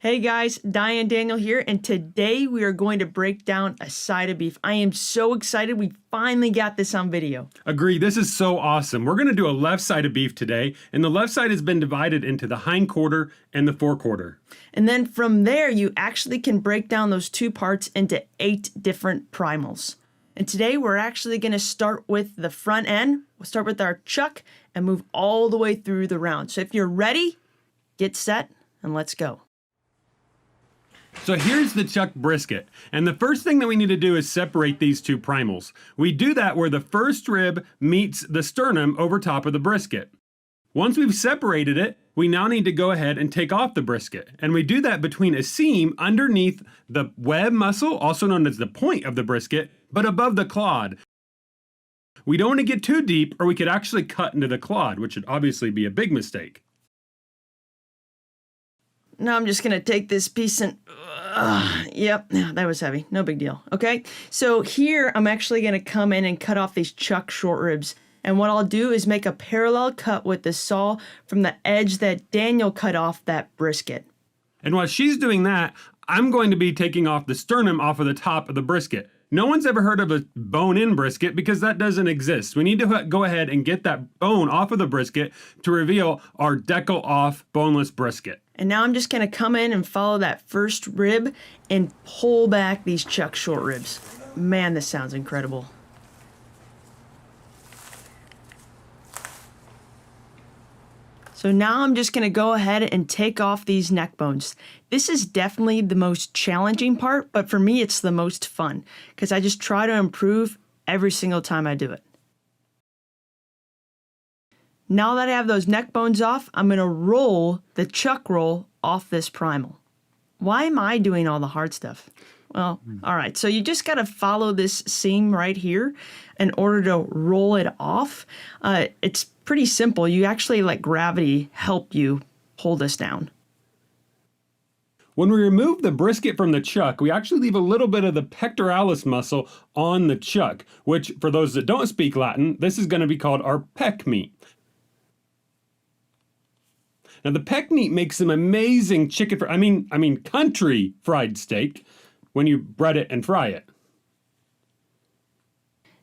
Hey guys, Diane Daniel here, and today we are going to break down a side of beef. I am so excited we finally got this on video. Agree, this is so awesome. We're gonna do a left side of beef today, and the left side has been divided into the hind quarter and the forequarter. And then from there, you actually can break down those two parts into 8 different primals. And today we're actually gonna start with the front end. We'll start with our chuck and move all the way through the round. So if you're ready, get set, and let's go. So here's the chuck brisket, and the first thing that we need to do is separate these two primals. We do that where the first rib meets the sternum over top of the brisket. Once we've separated it, we now need to go ahead and take off the brisket, and we do that between a seam underneath the web muscle, also known as the point of the brisket, but above the clod. We don't want to get too deep or we could actually cut into the clod, which would obviously be a big mistake. Now I'm just gonna take this piece and, yep, that was heavy, no big deal, okay? So here I'm actually gonna come in and cut off these chuck short ribs. And what I'll do is make a parallel cut with the saw from the edge that Daniel cut off that brisket. And while she's doing that, I'm going to be taking off the sternum off of the top of the brisket. No one's ever heard of a bone-in brisket because that doesn't exist. We need to go ahead and get that bone off of the brisket to reveal our decal-off boneless brisket. And now I'm just gonna come in and follow that first rib and pull back these chuck short ribs. Man, this sounds incredible. So now I'm just gonna go ahead and take off these neck bones. This is definitely the most challenging part, but for me it's the most fun because I just try to improve every single time I do it. Now that I have those neck bones off, I'm gonna roll the chuck roll off this primal. Why am I doing all the hard stuff? Well, all right, so you just gotta follow this seam right here in order to roll it off. It's pretty simple. You actually let gravity help you pull this down. When we remove the brisket from the chuck, we actually leave a little bit of the pectoralis muscle on the chuck, which for those that don't speak Latin, this is gonna be called our pec meat. Now the pec meat makes some amazing country fried steak when you bread it and fry it.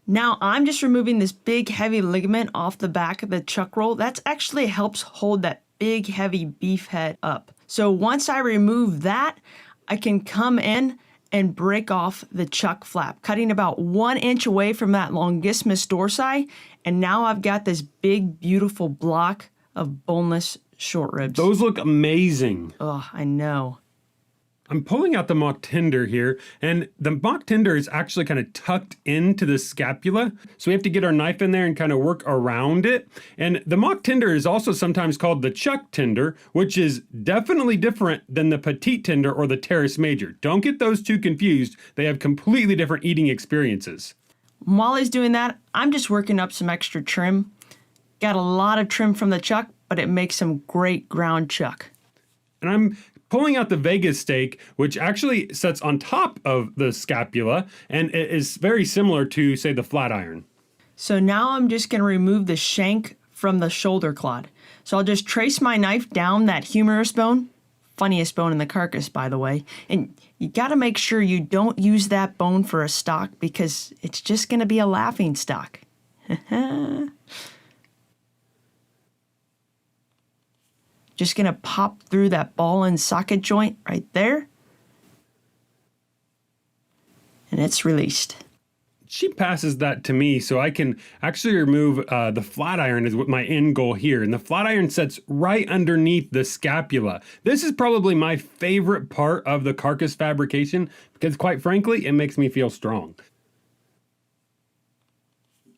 Now I'm just removing this big heavy ligament off the back of the chuck roll. That actually helps hold that big heavy beef head up. So once I remove that, I can come in and break off the chuck flap, cutting about 1 inch away from that longissimus dorsi. And now I've got this big, beautiful block of boneless short ribs. Those look amazing. Oh, I know. I'm pulling out the mock tender here, and the mock tender is actually kind of tucked into the scapula. So we have to get our knife in there and kind of work around it. And the mock tender is also sometimes called the chuck tender, which is definitely different than the petite tender or the teres major. Don't get those two confused. They have completely different eating experiences. While he's doing that, I'm just working up some extra trim. Got a lot of trim from the chuck, but it makes some great ground chuck. And I'm pulling out the Vegas steak, which actually sits on top of the scapula, and it is very similar to, say, the flat iron. So now I'm just gonna remove the shank from the shoulder clod. So I'll just trace my knife down that humerus bone, funniest bone in the carcass, by the way, and you gotta make sure you don't use that bone for a stock because it's just gonna be a laughing stock. Just gonna pop through that ball and socket joint right there. And it's released. She passes that to me so I can actually remove the flat iron is what my end goal here. And the flat iron sits right underneath the scapula. This is probably my favorite part of the carcass fabrication because quite frankly, it makes me feel strong.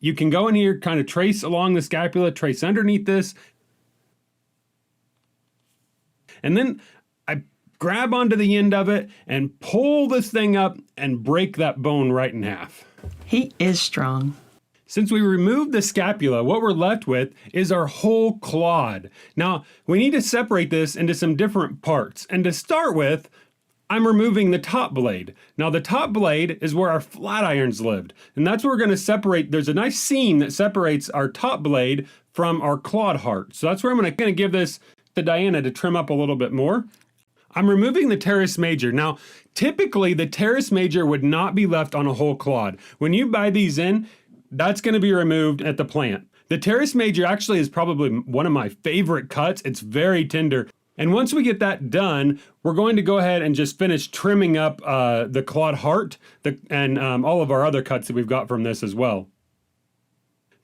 You can go in here, kind of trace along the scapula, trace underneath this, and then I grab onto the end of it and pull this thing up and break that bone right in half. He is strong. Since we removed the scapula, what we're left with is our whole clod. Now, we need to separate this into some different parts. And to start with, I'm removing the top blade. Now, the top blade is where our flat irons lived. And that's where we're gonna separate. There's a nice seam that separates our top blade from our clod heart. So that's where I'm gonna give this to Diana to trim up a little bit more. I'm removing the teres major. Now, typically the teres major would not be left on a whole clod. When you buy these in, that's going to be removed at the plant. The teres major actually is probably one of my favorite cuts. It's very tender. And once we get that done, we're going to go ahead and just finish trimming up the clod heart and all of our other cuts that we've got from this as well.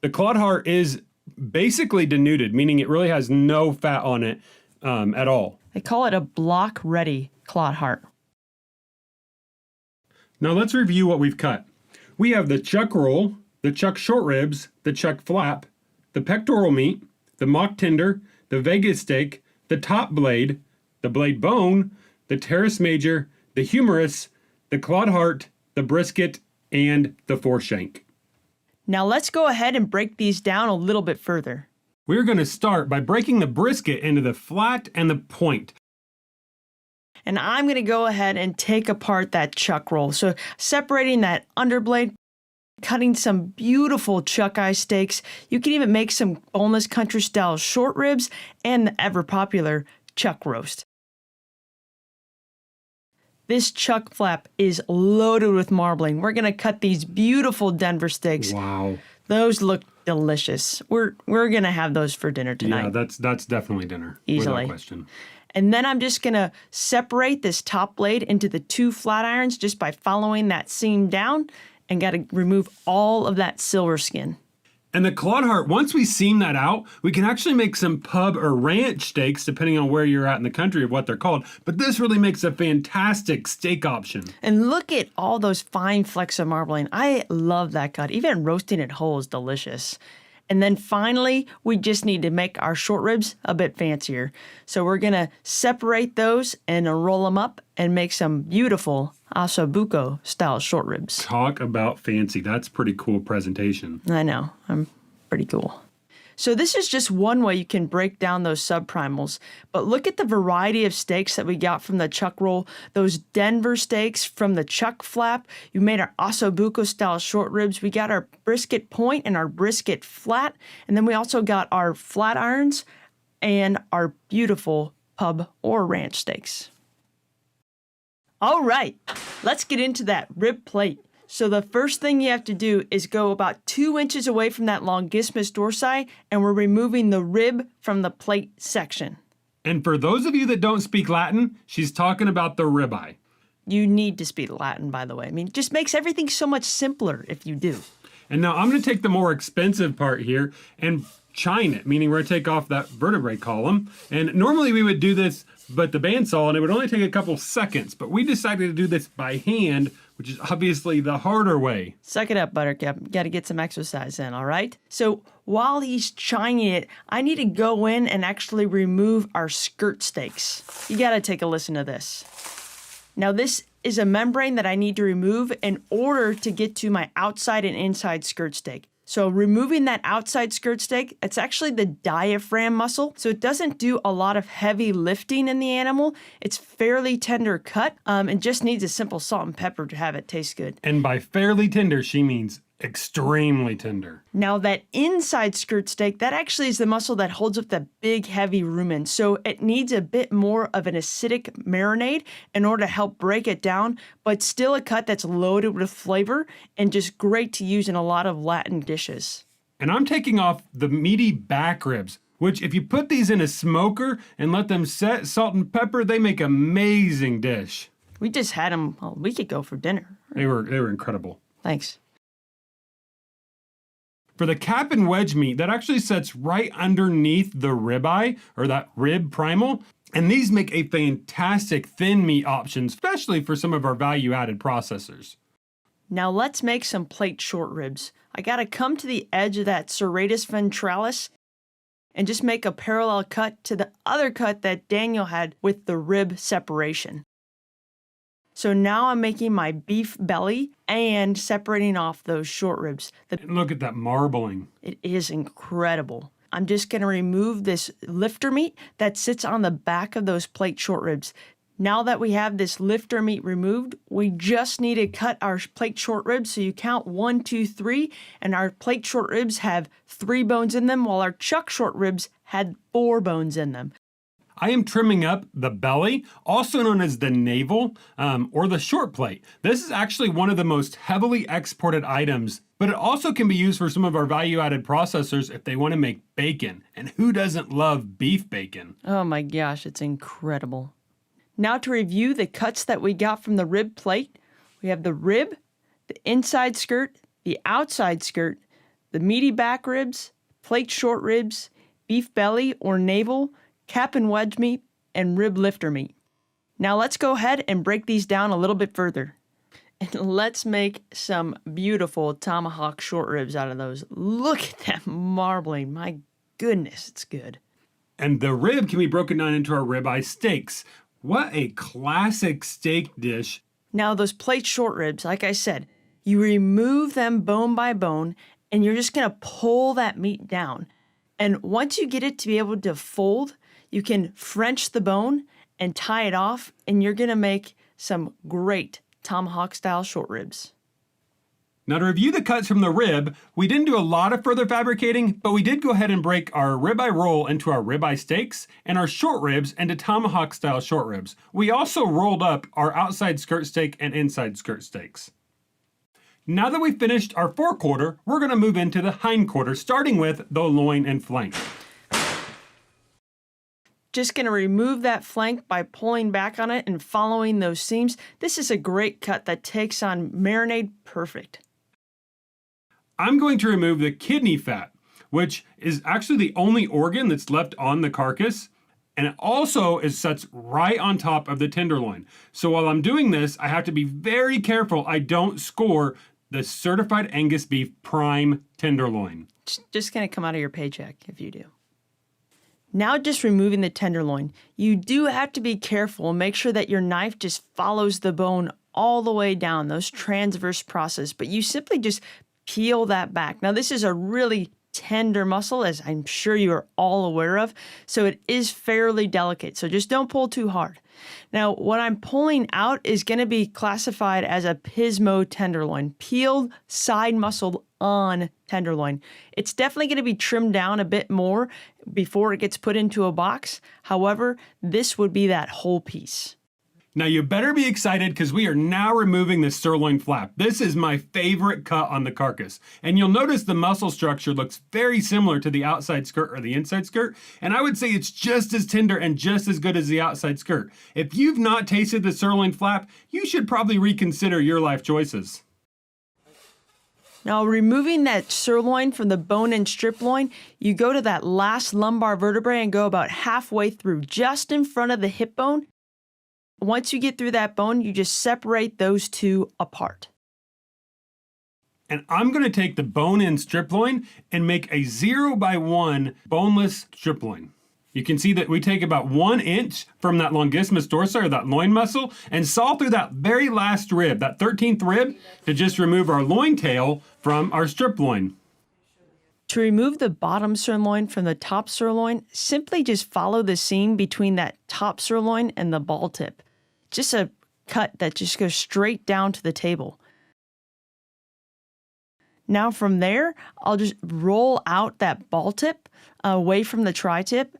The clod heart is basically denuded, meaning it really has no fat on it at all. They call it a block-ready clod heart. Now let's review what we've cut. We have the chuck roll, the chuck short ribs, the chuck flap, the pectoral meat, the mock tender, the Vegas steak, the top blade, the blade bone, the teres major, the humerus, the clod heart, the brisket, and the foreshank. Now let's go ahead and break these down a little bit further. We're going to start by breaking the brisket into the flat and the point. And I'm going to go ahead and take apart that chuck roll. So separating that underblade, cutting some beautiful chuck eye steaks. You can even make some boneless country style short ribs and the ever popular chuck roast. This chuck flap is loaded with marbling. We're going to cut these beautiful Denver steaks. Wow. Those look delicious. We're going to have those for dinner tonight. Yeah, that's definitely dinner. Easily. Without question. And then I'm just going to separate this top blade into the 2 flat irons just by following that seam down, and got to remove all of that silver skin. And the clod heart, once we seam that out, we can actually make some pub or ranch steaks, depending on where you're at in the country of what they're called. But this really makes a fantastic steak option. And look at all those fine flecks of marbling. I love that cut. Even roasting it whole is delicious. And then finally, we just need to make our short ribs a bit fancier. So we're going to separate those and roll them up and make some beautiful ossobuco style short ribs. Talk about fancy. That's pretty cool presentation. I know. I'm pretty cool. So this is just one way you can break down those subprimals. But look at the variety of steaks that we got from the chuck roll. Those Denver steaks from the chuck flap. You made our ossobuco style short ribs. We got our brisket point and our brisket flat. And then we also got our flat irons and our beautiful pub or ranch steaks. All right, let's get into that rib plate. So the first thing you have to do is go about 2 inches away from that longissimus dorsi, and we're removing the rib from the plate section. And for those of you that don't speak Latin, she's talking about the ribeye. You need to speak Latin, by the way. I mean, it just makes everything so much simpler if you do. And now I'm going to take the more expensive part here and chine it, meaning we're going to take off that vertebrae column. And normally we would do this, but the bandsaw, and it would only take a couple seconds. But we decided to do this by hand, which is obviously the harder way. Suck it up, Buttercup. Got to get some exercise in, all right? So while he's chining it, I need to go in and actually remove our skirt steaks. You got to take a listen to this. Now this is a membrane that I need to remove in order to get to my outside and inside skirt steak. So removing that outside skirt steak, it's actually the diaphragm muscle. So it doesn't do a lot of heavy lifting in the animal. It's fairly tender cut and just needs a simple salt and pepper to have it taste good. And by fairly tender, she means extremely tender. Now that inside skirt steak, that actually is the muscle that holds up the big heavy rumen. So it needs a bit more of an acidic marinade in order to help break it down, but still a cut that's loaded with flavor and just great to use in a lot of Latin dishes. And I'm taking off the meaty back ribs, which if you put these in a smoker and let them set, salt and pepper, they make an amazing dish. We just had them a week ago for dinner. They were incredible. Thanks. For the cap and wedge meat, that actually sits right underneath the ribeye, or that rib primal. And these make a fantastic thin meat option, especially for some of our value-added processors. Now let's make some plate short ribs. I gotta come to the edge of that serratus ventralis and just make a parallel cut to the other cut that Daniel had with the rib separation. So now I'm making my beef belly and separating off those short ribs. And look at that marbling. It is incredible. I'm just going to remove this lifter meat that sits on the back of those plate short ribs. Now that we have this lifter meat removed, we just need to cut our plate short ribs. So you count 1, 2, 3, and our plate short ribs have 3 bones in them, while our chuck short ribs had 4 bones in them. I am trimming up the belly, also known as the navel or the short plate. This is actually one of the most heavily exported items, but it also can be used for some of our value-added processors if they want to make bacon. And who doesn't love beef bacon? Oh my gosh, it's incredible. Now to review the cuts that we got from the rib plate, we have the rib, the inside skirt, the outside skirt, the meaty back ribs, plate short ribs, beef belly or navel, cap and wedge meat, and rib lifter meat. Now let's go ahead and break these down a little bit further. And let's make some beautiful tomahawk short ribs out of those. Look at that marbling. My goodness, it's good. And the rib can be broken down into our ribeye steaks. What a classic steak dish. Now those plate short ribs, like I said, you remove them bone by bone and you're just going to pull that meat down. And once you get it to be able to fold, you can French the bone and tie it off, and you're going to make some great tomahawk-style short ribs. Now to review the cuts from the rib, we didn't do a lot of further fabricating, but we did go ahead and break our ribeye roll into our ribeye steaks and our short ribs into tomahawk-style short ribs. We also rolled up our outside skirt steak and inside skirt steaks. Now that we've finished our forequarter, we're going to move into the hindquarter, starting with the loin and flank. Just going to remove that flank by pulling back on it and following those seams. This is a great cut that takes on marinade perfect. I'm going to remove the kidney fat, which is actually the only organ that's left on the carcass, and it also sits right on top of the tenderloin. So while I'm doing this, I have to be very careful I don't score the certified Angus beef prime tenderloin. It's just going to come out of your paycheck if you do. Now just removing the tenderloin. You do have to be careful and make sure that your knife just follows the bone all the way down, those transverse process, but you simply just peel that back. Now this is a really tender muscle, as I'm sure you are all aware of, so it is fairly delicate, so just don't pull too hard. Now what I'm pulling out is going to be classified as a Pismo tenderloin, peeled side muscle on tenderloin. It's definitely going to be trimmed down a bit more before it gets put into a box. However, this would be that whole piece. Now you better be excited because we are now removing the sirloin flap. This is my favorite cut on the carcass. And you'll notice the muscle structure looks very similar to the outside skirt or the inside skirt. And I would say it's just as tender and just as good as the outside skirt. If you've not tasted the sirloin flap, you should probably reconsider your life choices. Now, removing that sirloin from the bone and strip loin, you go to that last lumbar vertebrae and go about halfway through, just in front of the hip bone. Once you get through that bone, you just separate those two apart. And I'm going to take the bone-in strip loin and make a 0x1 boneless strip loin. You can see that we take about 1 inch from that longissimus dorsi, or that loin muscle, and saw through that very last rib, that 13th rib, to just remove our loin tail from our strip loin. To remove the bottom sirloin from the top sirloin, simply just follow the seam between that top sirloin and the ball tip. Just a cut that just goes straight down to the table. Now from there, I'll just roll out that ball tip away from the tri-tip.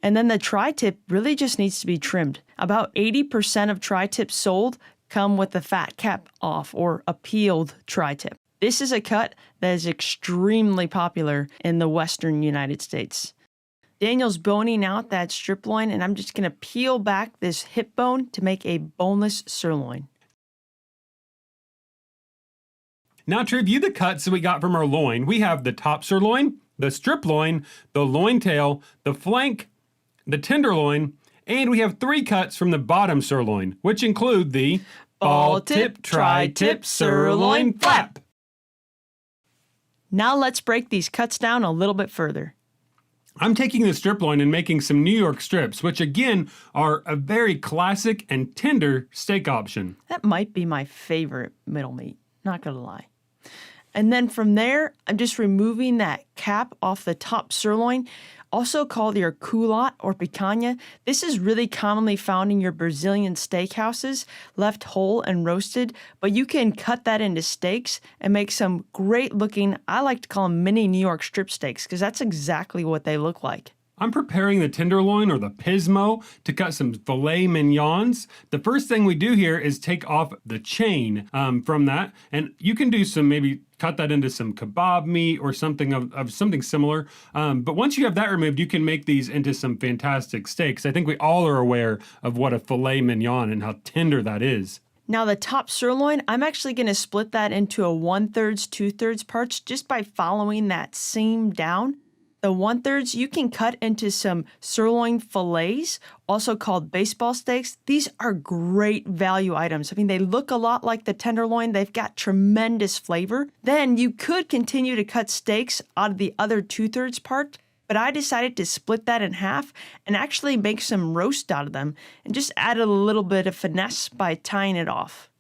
And then the tri-tip really just needs to be trimmed. About 80% of tri-tips sold come with the fat cap off, or a peeled tri-tip. This is a cut that is extremely popular in the Western United States. Daniel's boning out that strip loin, and I'm just going to peel back this hip bone to make a boneless sirloin. Now to review the cuts that we got from our loin, we have the top sirloin, the strip loin, the loin tail, the flank, the tenderloin, and we have 3 cuts from the bottom sirloin, which include the ball tip, tri-tip, sirloin flap. Now let's break these cuts down a little bit further. I'm taking the strip loin and making some New York strips, which again are a very classic and tender steak option. That might be my favorite middle meat, not gonna lie. And then from there, I'm just removing that cap off the top sirloin, also called your culotte or picanha. This is really commonly found in your Brazilian steakhouses, left whole and roasted, but you can cut that into steaks and make some great looking, I like to call them mini New York strip steaks, because that's exactly what they look like. I'm preparing the tenderloin or the pismo to cut some filet mignons. The first thing we do here is take off the chain from that, and you can do some, maybe cut that into some kebab meat or something of something similar. But once you have that removed, you can make these into some fantastic steaks. I think we all are aware of what a filet mignon and how tender that is. Now the top sirloin, I'm actually going to split that into a 1/3, 2/3 parts just by following that seam down. The 1/3 you can cut into some sirloin fillets, also called baseball steaks. These are great value items. I mean, they look a lot like the tenderloin. They've got tremendous flavor. Then you could continue to cut steaks out of the other 2/3 part, but I decided to split that in half and actually make some roast out of them and just add a little bit of finesse by tying it off.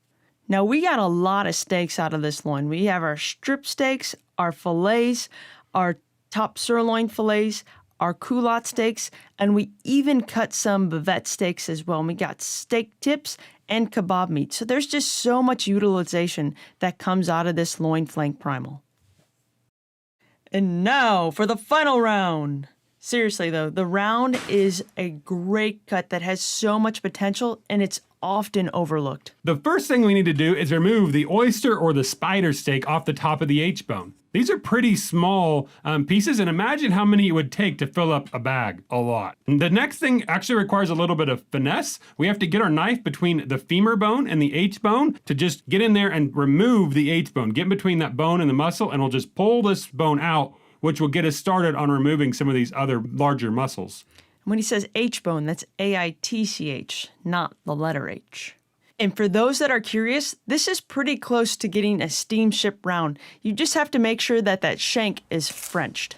Now we got a lot of steaks out of this loin. We have our strip steaks, our fillets, our top sirloin fillets, our culotte steaks, and we even cut some bavette steaks as well. And we got steak tips and kebab meat. So there's just so much utilization that comes out of this loin flank primal. And now for the final round. Seriously though, the round is a great cut that has so much potential and it's often overlooked. The first thing we need to do is remove the oyster or the spider steak off the top of the H-bone. These are pretty small pieces, and imagine how many it would take to fill up a bag. A lot. The next thing actually requires a little bit of finesse. We have to get our knife between the femur bone and the H-bone to just get in there and remove the H-bone. Get in between that bone and the muscle, and we'll just pull this bone out, which will get us started on removing some of these other larger muscles. When he says H-bone, that's A-I-T-C-H, not the letter H. And for those that are curious, this is pretty close to getting a steamship round. You just have to make sure that that shank is Frenched.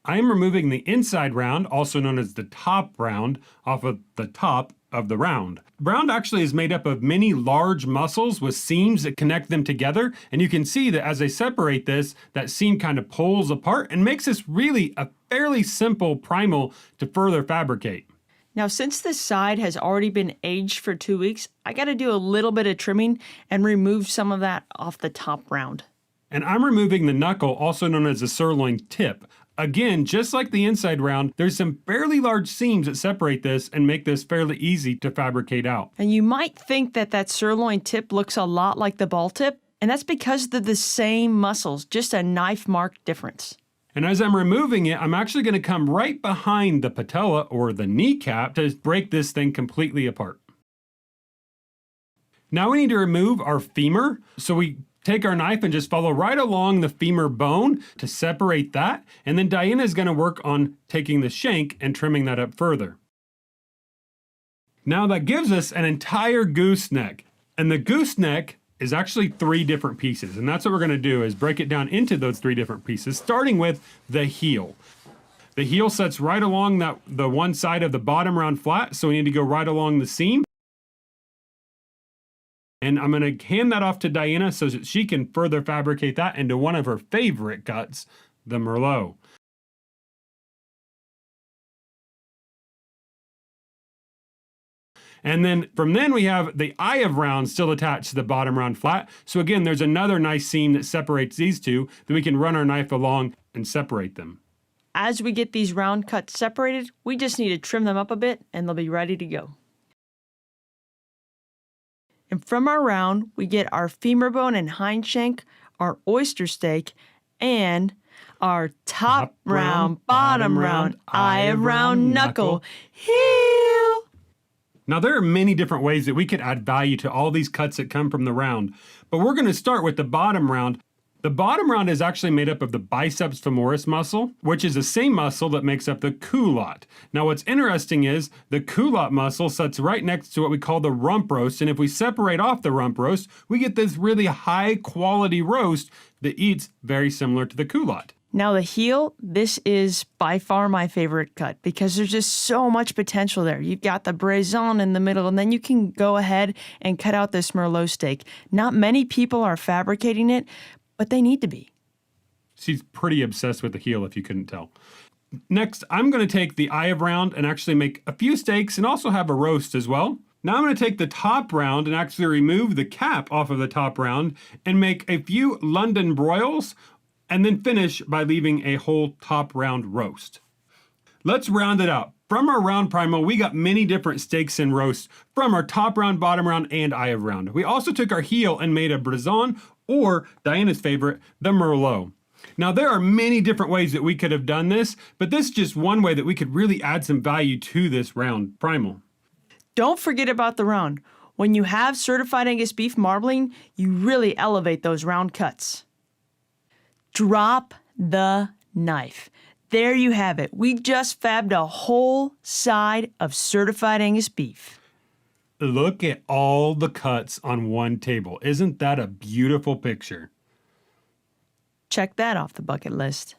I am removing the inside round, also known as the top round, off of the top of the round. Round actually is made up of many large muscles with seams that connect them together, and you can see that as I separate this, that seam kind of pulls apart and makes this really a fairly simple primal to further fabricate. Now, since this side has already been aged for 2 weeks, I got to do a little bit of trimming and remove some of that off the top round. And I'm removing the knuckle, also known as the sirloin tip. Again, just like the inside round, there's some fairly large seams that separate this and make this fairly easy to fabricate out. And you might think that that sirloin tip looks a lot like the ball tip, and that's because they're the same muscles, just a knife mark difference. And as I'm removing it, I'm actually going to come right behind the patella or the kneecap to break this thing completely apart. Now we need to remove our femur. So we take our knife and just follow right along the femur bone to separate that. And then Diana is going to work on taking the shank and trimming that up further. Now that gives us an entire gooseneck. And the gooseneck is actually 3 different pieces. And that's what we're going to do, is break it down into those 3 different pieces, starting with the heel. The heel sets right along the one side of the bottom round flat, so we need to go right along the seam. And I'm going to hand that off to Diana so that she can further fabricate that into one of her favorite cuts, the Merlot. And then from then we have the eye of round still attached to the bottom round flat. So again, there's another nice seam that separates these two that we can run our knife along and separate them. As we get these round cuts separated, we just need to trim them up a bit and they'll be ready to go. And from our round, we get our femur bone and hind shank, our oyster steak, and our top round, bottom round, eye of round, knuckle, heel. Now there are many different ways that we could add value to all these cuts that come from the round, but we're going to start with the bottom round. The bottom round is actually made up of the biceps femoris muscle, which is the same muscle that makes up the culotte. Now what's interesting is the culotte muscle sits right next to what we call the rump roast, and if we separate off the rump roast, we get this really high quality roast that eats very similar to the culotte. Now the heel, this is by far my favorite cut because there's just so much potential there. You've got the braison in the middle, and then you can go ahead and cut out this Merlot steak. Not many people are fabricating it, but they need to be. She's pretty obsessed with the heel, if you couldn't tell. Next, I'm going to take the eye of round and actually make a few steaks and also have a roast as well. Now I'm going to take the top round and actually remove the cap off of the top round and make a few London broils and then finish by leaving a whole top round roast. Let's round it out. From our round primal, we got many different steaks and roasts from our top round, bottom round, and eye of round. We also took our heel and made a Brisson, or Diana's favorite, the Merlot. Now there are many different ways that we could have done this, but this is just one way that we could really add some value to this round primal. Don't forget about the round. When you have certified Angus beef marbling, you really elevate those round cuts. Drop the knife. There you have it. We just fabbed a whole side of certified Angus beef. Look at all the cuts on one table. Isn't that a beautiful picture? Check that off the bucket list.